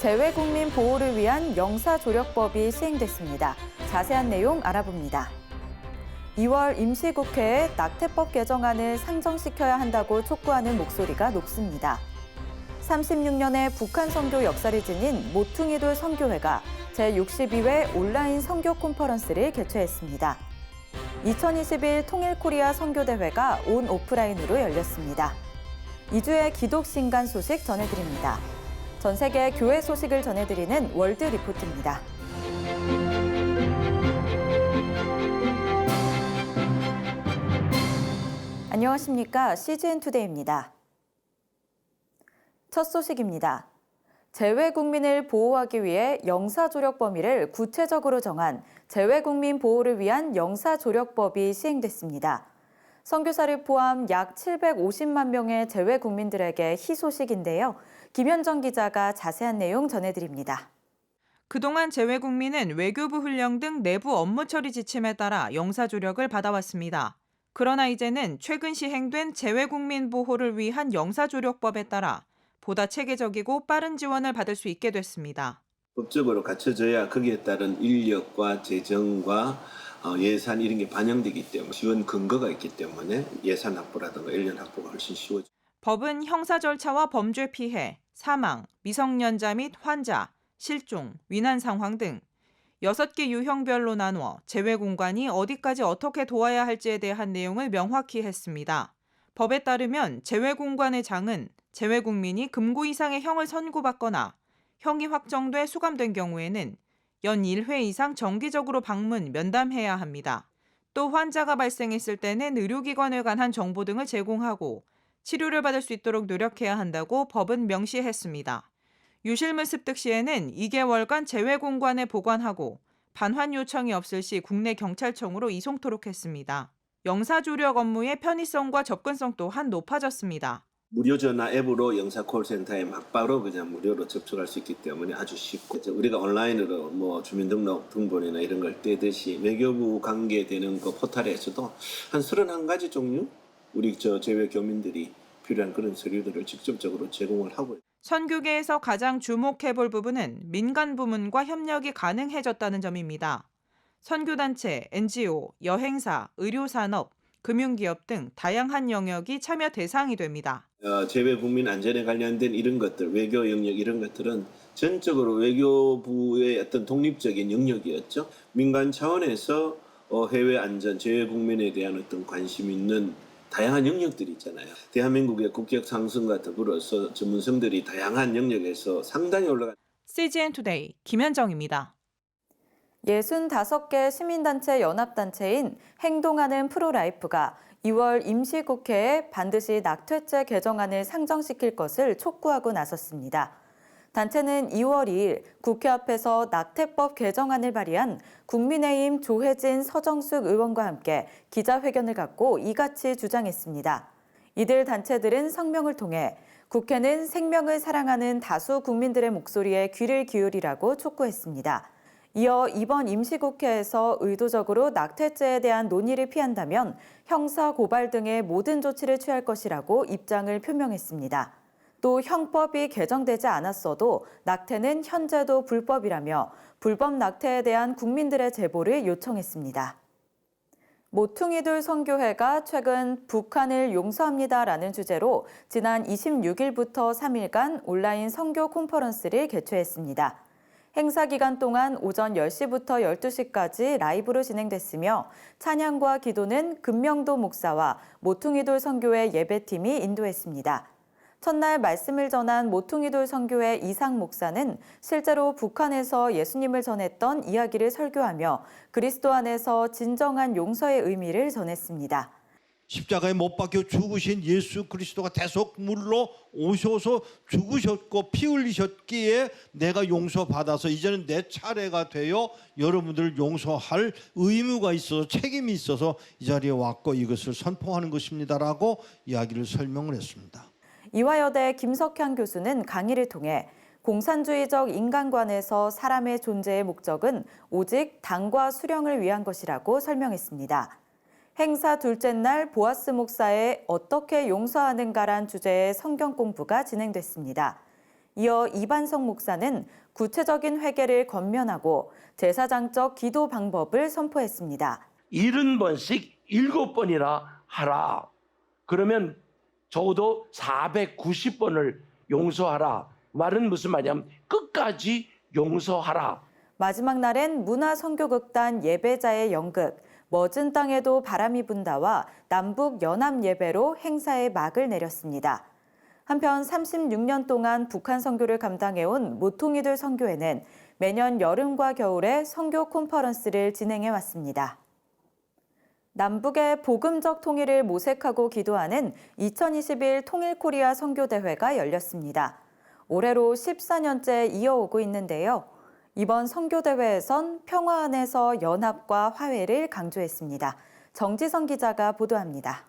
재외국민 보호를 위한 영사조력법이 시행됐습니다. 자세한 내용 알아봅니다. 2월 임시국회에 낙태법 개정안을 상정시켜야 한다고 촉구하는 목소리가 높습니다. 36년의 북한 선교 역사를 지닌 모퉁이돌 선교회가 제62회 온라인 선교 컨퍼런스를 개최했습니다. 2021 통일코리아 선교대회가 온 오프라인으로 열렸습니다. 2주의 기독신간 소식 전해드립니다. 전 세계 교회 소식을 전해드리는 월드 리포트입니다. 안녕하십니까? CGN투데이입니다. 첫 소식입니다. 재외국민을 보호하기 위해 영사조력 범위를 구체적으로 정한 재외국민 보호를 위한 영사조력법이 시행됐습니다. 선교사를 포함 약 750만 명의 재외국민들에게 희소식인데요. 김현정 기자가 자세한 내용 전해드립니다. 그동안 재외국민은 외교부 훈령 등 내부 업무 처리 지침에 따라 영사조력을 받아왔습니다. 그러나 이제는 최근 시행된 재외국민 보호를 위한 영사조력법에 따라 보다 체계적이고 빠른 지원을 받을 수 있게 됐습니다. 법적으로 갖춰져야 거기에 따른 인력과 재정과 예산 이런 게 반영되기 때문에 지원 근거가 있기 때문에 예산 확보라든가 인력 확보가 훨씬 쉬워져요. 법은 형사 절차와 범죄 피해, 사망, 미성년자 및 환자, 실종, 위난 상황 등 6개 유형별로 나누어 재외공관이 어디까지 어떻게 도와야 할지에 대한 내용을 명확히 했습니다. 법에 따르면 재외공관의 장은 재외국민이 금고 이상의 형을 선고받거나 형이 확정돼 수감된 경우에는 연 1회 이상 정기적으로 방문, 면담해야 합니다. 또 환자가 발생했을 때는 의료기관에 관한 정보 등을 제공하고 치료를 받을 수 있도록 노력해야 한다고 법은 명시했습니다. 유실물 습득 시에는 2개월간 재외공관에 보관하고 반환 요청이 없을 시 국내 경찰청으로 이송토록 했습니다. 영사조력 업무의 편의성과 접근성 또한 높아졌습니다. 무료 전화 앱으로 영사 콜센터에 바로 그냥 무료로 접촉할 수 있기 때문에 아주 쉽고 우리가 온라인으로 주민등록 등본이나 이런 걸 떼듯이 외교부 관계되는 그 포털에서도 한 31가지 종류 우리 재외 교민들이 필요한 그런 서류들을 직접적으로 제공을 하고 선교계에서 가장 주목해볼 부분은 민간 부문과 협력이 가능해졌다는 점입니다. 선교단체, NGO, 여행사, 의료산업, 금융기업 등 다양한 영역이 참여 대상이 됩니다. 재외 국민 안전에 관련된 이런 것들, 외교 영역 이런 것들은 전적으로 외교부의 어떤 독립적인 영역이었죠. 민간 차원에서 해외 안전, 재외 국민에 대한 어떤 관심 있는 다양한 영역들이 있잖아요. 대한민국의 국격 상승과 더불어서 전문성들이 다양한 영역에서 상당히 올라간. CGN투데이 김현정입니다. 65개 시민단체 연합단체인 행동하는 프로라이프가 2월 임시국회에 반드시 낙태죄 개정안을 상정시킬 것을 촉구하고 나섰습니다. 단체는 2월 2일 국회 앞에서 낙태법 개정안을 발의한 국민의힘 조혜진, 서정숙 의원과 함께 기자회견을 갖고 이같이 주장했습니다. 이들 단체들은 성명을 통해 국회는 생명을 사랑하는 다수 국민들의 목소리에 귀를 기울이라고 촉구했습니다. 이어 이번 임시국회에서 의도적으로 낙태죄에 대한 논의를 피한다면 형사 고발 등의 모든 조치를 취할 것이라고 입장을 표명했습니다. 또 형법이 개정되지 않았어도 낙태는 현재도 불법이라며 불법 낙태에 대한 국민들의 제보를 요청했습니다. 모퉁이돌 선교회가 최근 북한을 용서합니다라는 주제로 지난 26일부터 3일간 온라인 선교 컨퍼런스를 개최했습니다. 행사 기간 동안 오전 10시부터 12시까지 라이브로 진행됐으며 찬양과 기도는 금명도 목사와 모퉁이돌 선교회 예배팀이 인도했습니다. 첫날 말씀을 전한 모퉁이돌 선교회 이상 목사는 실제로 북한에서 예수님을 전했던 이야기를 설교하며 그리스도 안에서 진정한 용서의 의미를 전했습니다. 십자가에 못 박혀 죽으신 예수 그리스도가 대속물로 오셔서 죽으셨고 피 흘리셨기에 내가 용서받아서 이제는 내 차례가 되어 여러분들을 용서할 의무가 있어서 책임이 있어서 이 자리에 왔고 이것을 선포하는 것입니다라고 이야기를 설명을 했습니다. 이화여대 김석향 교수는 강의를 통해 공산주의적 인간관에서 사람의 존재의 목적은 오직 당과 수령을 위한 것이라고 설명했습니다. 행사 둘째 날 보아스 목사의 어떻게 용서하는가란 주제의 성경 공부가 진행됐습니다. 이어 이반석 목사는 구체적인 회개를 권면하고 제사장적 기도 방법을 선포했습니다. 70번씩 7번이나 하라. 그러면 적어도 490번을 용서하라. 말은 무슨 말이냐면 끝까지 용서하라. 마지막 날엔 문화선교극단 예배자의 연극, 멎은 땅에도 바람이 분다와 남북 연합 예배로 행사에 막을 내렸습니다. 한편 36년 동안 북한 선교를 감당해온 모퉁이들 선교회는 매년 여름과 겨울에 선교 콘퍼런스를 진행해 왔습니다. 남북의 복음적 통일을 모색하고 기도하는 2021 통일코리아 선교대회가 열렸습니다. 올해로 14년째 이어오고 있는데요. 이번 선교대회에선 평화 안에서 연합과 화해를 강조했습니다. 정지선 기자가 보도합니다.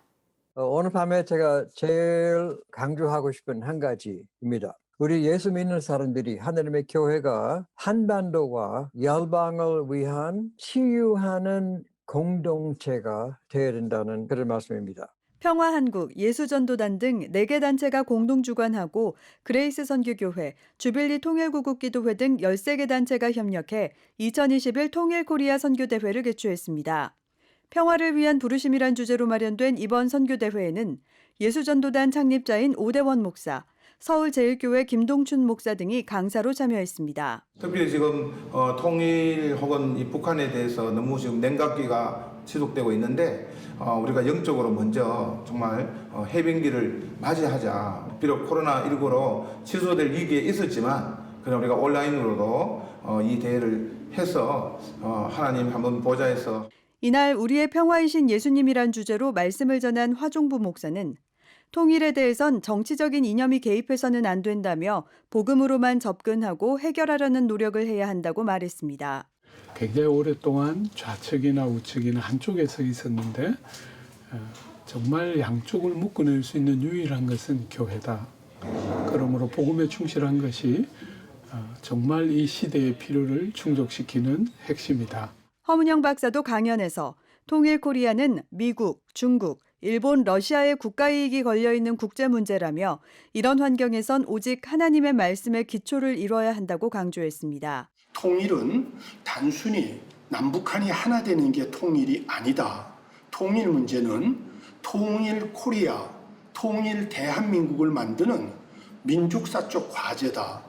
오늘 밤에 제가 제일 강조하고 싶은 한 가지입니다. 우리 예수 믿는 사람들이 하나님의 교회가 한반도와 열방을 위한 치유하는 공동체가 되어야 된다는 그런 말씀입니다. 평화한국, 예수전도단 등 4개 단체가 공동 주관하고 그레이스 선교교회, 주빌리 통일구국기도회 등 13개 단체가 협력해 2021 통일코리아 선교대회를 개최했습니다. 평화를 위한 부르심이란 주제로 마련된 이번 선교대회에는 예수전도단 창립자인 오대원 목사, 서울제일교회 김동춘 목사 등이 강사로 참여했습니다. 특별히 지금 통일 혹은 이 북한에 대해서 너무 지금 냉각기가 지속되고 있는데 우리가 영적으로 먼저 정말 해변기를 맞이하자. 비록 코로나19로 취소될 위기에 있었지만 그냥 우리가 온라인으로도 이 대회를 해서 하나님 한번 보자 해서 이날 우리의 평화이신 예수님이란 주제로 말씀을 전한 화종부 목사는 통일에 대해선 정치적인 이념이 개입해서는 안 된다며 복음으로만 접근하고 해결하려는 노력을 해야 한다고 말했습니다. 굉장히 오랫동안 좌측이나 우측이나 한쪽에 서 있었는데 정말 양쪽을 묶어낼 수 있는 유일한 것은 교회다. 그러므로 복음에 충실한 것이 정말 이 시대의 필요를 충족시키는 핵심이다. 허문영 박사도 강연에서 통일 코리아는 미국, 중국, 일본, 러시아의 국가이익이 걸려있는 국제 문제라며 이런 환경에선 오직 하나님의 말씀의 기초를 이뤄야 한다고 강조했습니다. 통일은 단순히 남북한이 하나 되는 게 통일이 아니다. 통일 문제는 통일 코리아, 통일 대한민국을 만드는 민족사적 과제다.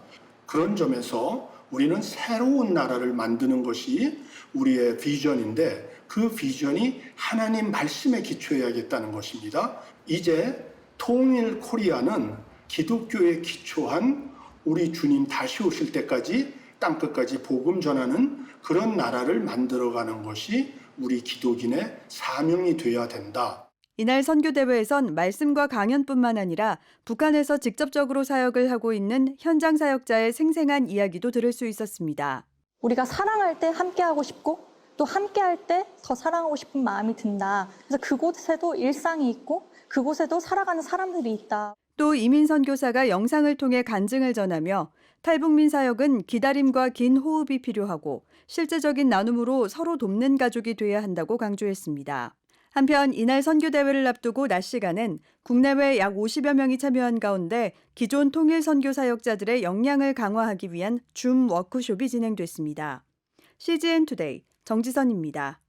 그런 점에서 우리는 새로운 나라를 만드는 것이 우리의 비전인데 그 비전이 하나님 말씀에 기초해야겠다는 것입니다. 이제 통일 코리아는 기독교에 기초한 우리 주님 다시 오실 때까지 땅끝까지 복음 전하는 그런 나라를 만들어가는 것이 우리 기독인의 사명이 되어야 된다. 이날 선교대회에선 말씀과 강연뿐만 아니라 북한에서 직접적으로 사역을 하고 있는 현장 사역자의 생생한 이야기도 들을 수 있었습니다. 우리가 사랑할 때 함께하고 싶고 또 함께할 때 더 사랑하고 싶은 마음이 든다. 그래서 그곳에도 일상이 있고 그곳에도 살아가는 사람들이 있다. 또 이민 선교사가 영상을 통해 간증을 전하며 탈북민 사역은 기다림과 긴 호흡이 필요하고 실제적인 나눔으로 서로 돕는 가족이 돼야 한다고 강조했습니다. 한편 이날 선교대회를 앞두고 낮 시간엔 국내외 약 50여 명이 참여한 가운데 기존 통일 선교 사역자들의 역량을 강화하기 위한 줌 워크숍이 진행됐습니다. CGN 투데이 정지선입니다.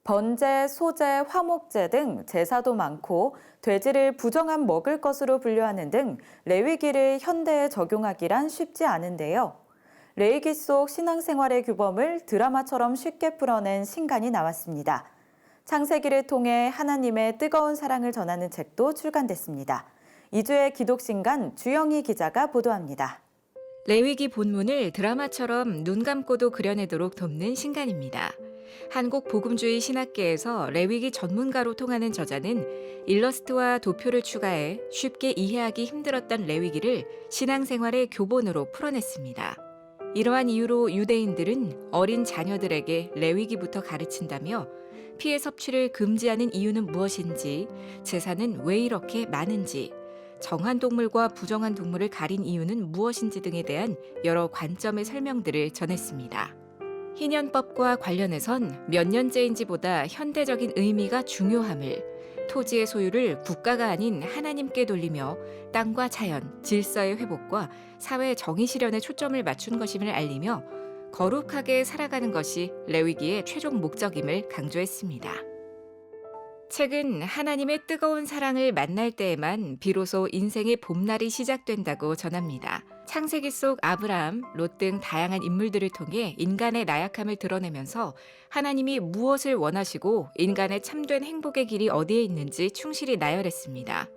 번제, 소제, 화목제 등 제사도 많고 돼지를 부정한 먹을 것으로 분류하는 등 레위기를 현대에 적용하기란 쉽지 않은데요. 레위기 속 신앙생활의 규범을 드라마처럼 쉽게 풀어낸 신간이 나왔습니다. 창세기를 통해 하나님의 뜨거운 사랑을 전하는 책도 출간됐습니다. 이주의 기독신간 주영희 기자가 보도합니다. 레위기 본문을 드라마처럼 눈 감고도 그려내도록 돕는 신간입니다. 한국 복음주의 신학계에서 레위기 전문가로 통하는 저자는 일러스트와 도표를 추가해 쉽게 이해하기 힘들었던 레위기를 신앙생활의 교본으로 풀어냈습니다. 이러한 이유로 유대인들은 어린 자녀들에게 레위기부터 가르친다며 피해 섭취를 금지하는 이유는 무엇인지, 제사는 왜 이렇게 많은지, 정한 동물과 부정한 동물을 가린 이유는 무엇인지 등에 대한 여러 관점의 설명들을 전했습니다. 희년법과 관련해선 몇 년째인지보다 현대적인 의미가 중요함을, 토지의 소유를 국가가 아닌 하나님께 돌리며 땅과 자연, 질서의 회복과 사회 정의 실현에 초점을 맞춘 것임을 알리며 거룩하게 살아가는 것이 레위기의 최종 목적임을 강조했습니다. 책은 하나님의 뜨거운 사랑을 만날 때에만 비로소 인생의 봄날이 시작된다고 전합니다. 창세기 속 아브라함, 롯 등 다양한 인물들을 통해 인간의 나약함을 드러내면서 하나님이 무엇을 원하시고 인간의 참된 행복의 길이 어디에 있는지 충실히 나열했습니다.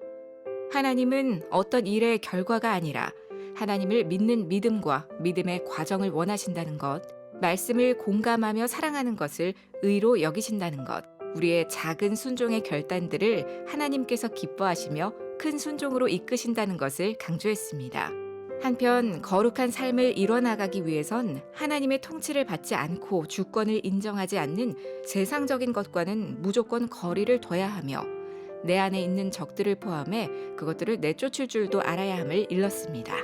하나님은 어떤 일의 결과가 아니라 하나님을 믿는 믿음과 믿음의 과정을 원하신다는 것, 말씀을 공감하며 사랑하는 것을 의로 여기신다는 것, 우리의 작은 순종의 결단들을 하나님께서 기뻐하시며 큰 순종으로 이끄신다는 것을 강조했습니다. 한편 거룩한 삶을 이뤄나가기 위해선 하나님의 통치를 받지 않고 주권을 인정하지 않는 세상적인 것과는 무조건 거리를 둬야 하며 내 안에 있는 적들을 포함해 그것들을 내쫓을 줄도 알아야 함을 일렀습니다.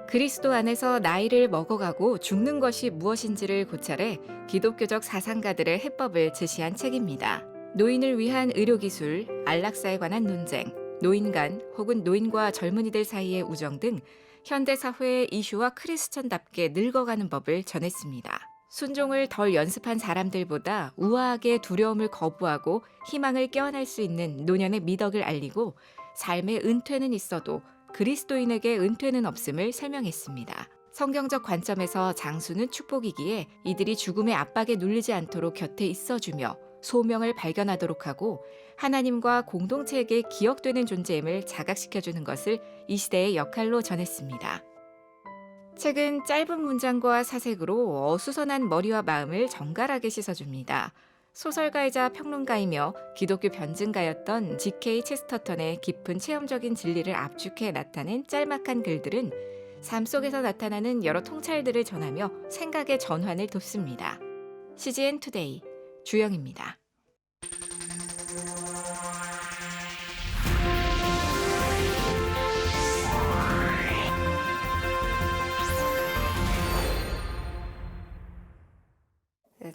그리스도 안에서 나이를 먹어가고 죽는 것이 무엇인지를 고찰해 기독교적 사상가들의 해법을 제시한 책입니다. 노인을 위한 의료기술, 안락사에 관한 논쟁, 노인 간 혹은 노인과 젊은이들 사이의 우정 등 현대사회의 이슈와 크리스천답게 늙어가는 법을 전했습니다. 순종을 덜 연습한 사람들보다 우아하게 두려움을 거부하고 희망을 껴안을 수 있는 노년의 미덕을 알리고 삶의 은퇴는 있어도 그리스도인에게 은퇴는 없음을 설명했습니다. 성경적 관점에서 장수는 축복이기에 이들이 죽음의 압박에 눌리지 않도록 곁에 있어주며 소명을 발견하도록 하고 하나님과 공동체에게 기억되는 존재임을 자각시켜주는 것을 이 시대의 역할로 전했습니다. 책은 짧은 문장과 사색으로 어수선한 머리와 마음을 정갈하게 씻어줍니다. 소설가이자 평론가이며 기독교 변증가였던 G.K. 체스터턴의 깊은 체험적인 진리를 압축해 나타낸 짤막한 글들은 삶 속에서 나타나는 여러 통찰들을 전하며 생각의 전환을 돕습니다. CGN 투데이 주영입니다.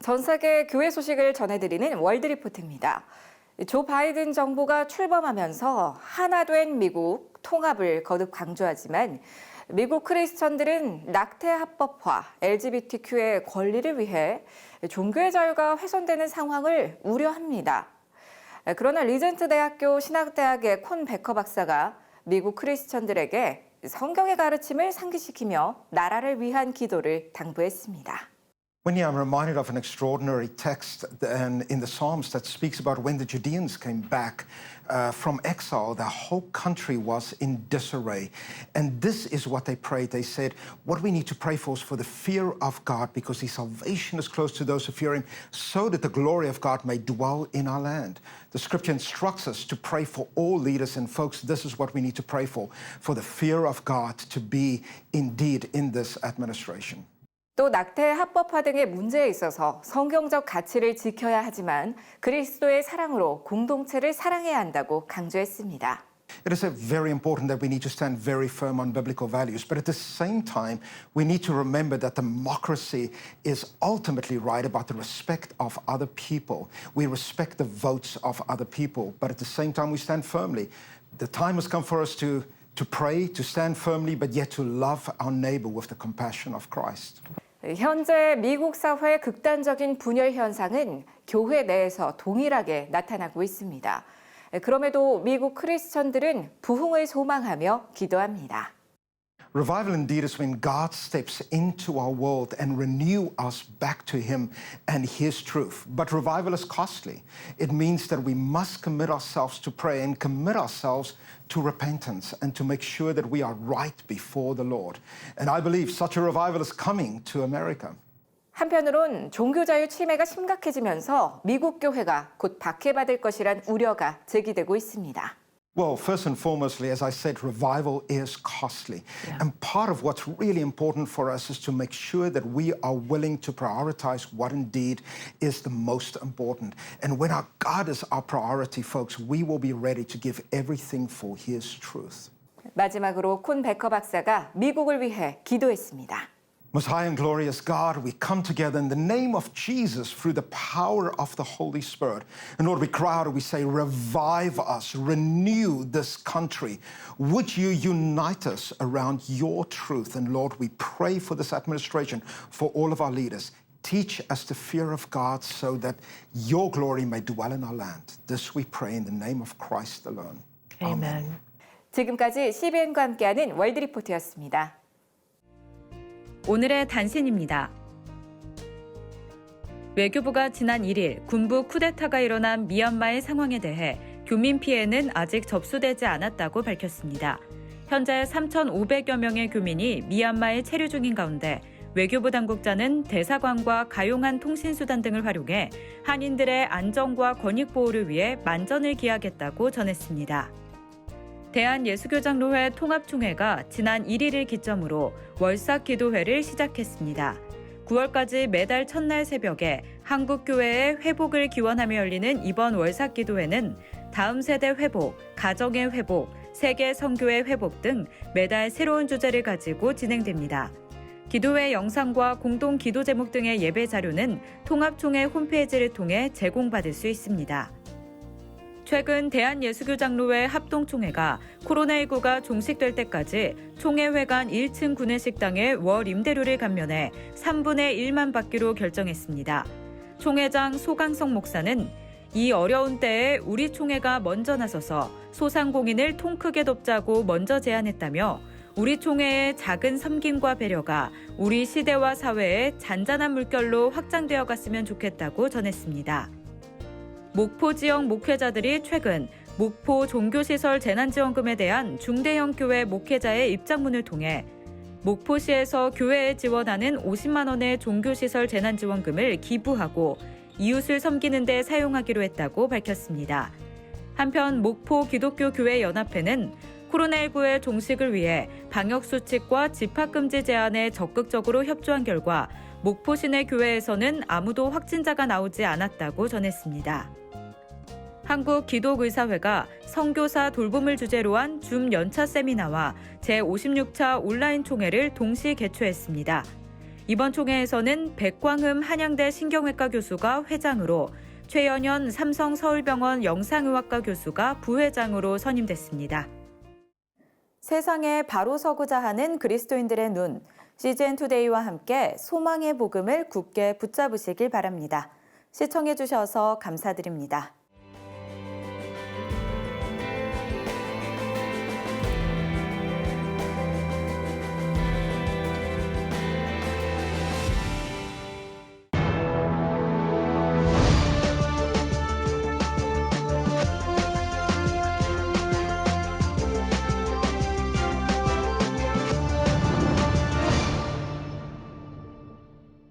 전 세계 교회 소식을 전해드리는 월드리포트입니다. 조 바이든 정부가 출범하면서 하나 된 미국 통합을 거듭 강조하지만 미국 크리스천들은 낙태 합법화, LGBTQ의 권리를 위해 종교의 자유가 훼손되는 상황을 우려합니다. 그러나 리젠트 대학교 신학대학의 콘 베커 박사가 미국 크리스천들에게 성경의 가르침을 상기시키며 나라를 위한 기도를 당부했습니다. When I'm reminded of an extraordinary text in the Psalms that speaks about when the Judeans came back from exile, the whole country was in disarray. And this is what they prayed. They said, what we need to pray for is for the fear of God, because his salvation is close to those who fear him, so that the glory of God may dwell in our land. The scripture instructs us to pray for all leaders, and folks, this is what we need to pray for the fear of God to be indeed in this administration. 또 낙태 합법화 등의 문제에 있어서 성경적 가치를 지켜야 하지만 그리스도의 사랑으로 공동체를 사랑해야 한다고 강조했습니다. It is very important that we need to stand very firm on biblical values, but at the same time, we need to remember that democracy is ultimately right about the respect of other people. We respect the votes of other people, but at the same time, we stand firmly. The time has come for us to pray, to stand firmly, but yet to love our neighbor with the compassion of Christ. 현재 미국 사회의 극단적인 분열 현상은 교회 내에서 동일하게 나타나고 있습니다. 그럼에도 미국 크리스천들은 부흥을 소망하며 기도합니다. Revival indeed is when God steps into our world and renew us back to him and his truth. But revival is costly. It means that we must commit ourselves to prayer and commit ourselves to repentance and to make sure that we are right before the Lord. And I believe such a revival is coming to America. 한편으론 종교자유 침해가 심각해지면서 미국 교회가 곧 박해받을 것이란 우려가 제기되고 있습니다. Well, first and foremostly, as I said, revival is costly. And part of what's really important for us is to make sure that we are willing to prioritize what indeed is the most important. And when our God is our priority, folks, we will be ready to give everything for his truth. 마지막으로 콘 베커 박사가 미국을 위해 기도했습니다. Most high and glorious God, we come together in the name of Jesus through the power of the Holy Spirit. And Lord, we cry out and we say, revive us, renew this country. Would you unite us around your truth? And Lord, we pray for this administration, for all of our leaders. Teach us the fear of God so that your glory may dwell in our land. This we pray in the name of Christ alone. Amen. 지금까지 CBN과 함께하는 월드리포트였습니다. 오늘의 단신입니다. 외교부가 지난 1일 군부 쿠데타가 일어난 미얀마의 상황에 대해 교민 피해는 아직 접수되지 않았다고 밝혔습니다. 현재 3,500여 명의 교민이 미얀마에 체류 중인 가운데 외교부 당국자는 대사관과 가용한 통신수단 등을 활용해 한인들의 안전과 권익 보호를 위해 만전을 기하겠다고 전했습니다. 대한예수교장로회 통합총회가 지난 1일을 기점으로 월삭 기도회를 시작했습니다. 9월까지 매달 첫날 새벽에 한국교회의 회복을 기원하며 열리는 이번 월삭 기도회는 다음 세대 회복, 가정의 회복, 세계 선교의 회복 등 매달 새로운 주제를 가지고 진행됩니다. 기도회 영상과 공동 기도 제목 등의 예배 자료는 통합총회 홈페이지를 통해 제공받을 수 있습니다. 최근 대한예수교장로회 합동총회가 코로나19가 종식될 때까지 총회회관 1층 구내식당에 월 임대료를 감면해 3분의 1만 받기로 결정했습니다. 총회장 소강성 목사는 이 어려운 때에 우리 총회가 먼저 나서서 소상공인을 통 크게 돕자고 먼저 제안했다며 우리 총회의 작은 섬김과 배려가 우리 시대와 사회에 잔잔한 물결로 확장되어 갔으면 좋겠다고 전했습니다. 목포 지역 목회자들이 최근 목포 종교시설 재난지원금에 대한 중대형 교회 목회자의 입장문을 통해 목포시에서 교회에 지원하는 50만 원의 종교시설 재난지원금을 기부하고 이웃을 섬기는 데 사용하기로 했다고 밝혔습니다. 한편 목포 기독교교회연합회는 코로나19의 종식을 위해 방역수칙과 집합금지 제한에 적극적으로 협조한 결과 목포 시내 교회에서는 아무도 확진자가 나오지 않았다고 전했습니다. 한국기독의사회가 선교사 돌봄을 주제로 한 줌 연차 세미나와 제56차 온라인 총회를 동시 개최했습니다. 이번 총회에서는 백광흠 한양대 신경외과 교수가 회장으로 최연현 삼성 서울병원 영상의학과 교수가 부회장으로 선임됐습니다. 세상에 바로 서고자 하는 그리스도인들의 눈, CGN투데이와 함께 소망의 복음을 굳게 붙잡으시길 바랍니다. 시청해 주셔서 감사드립니다.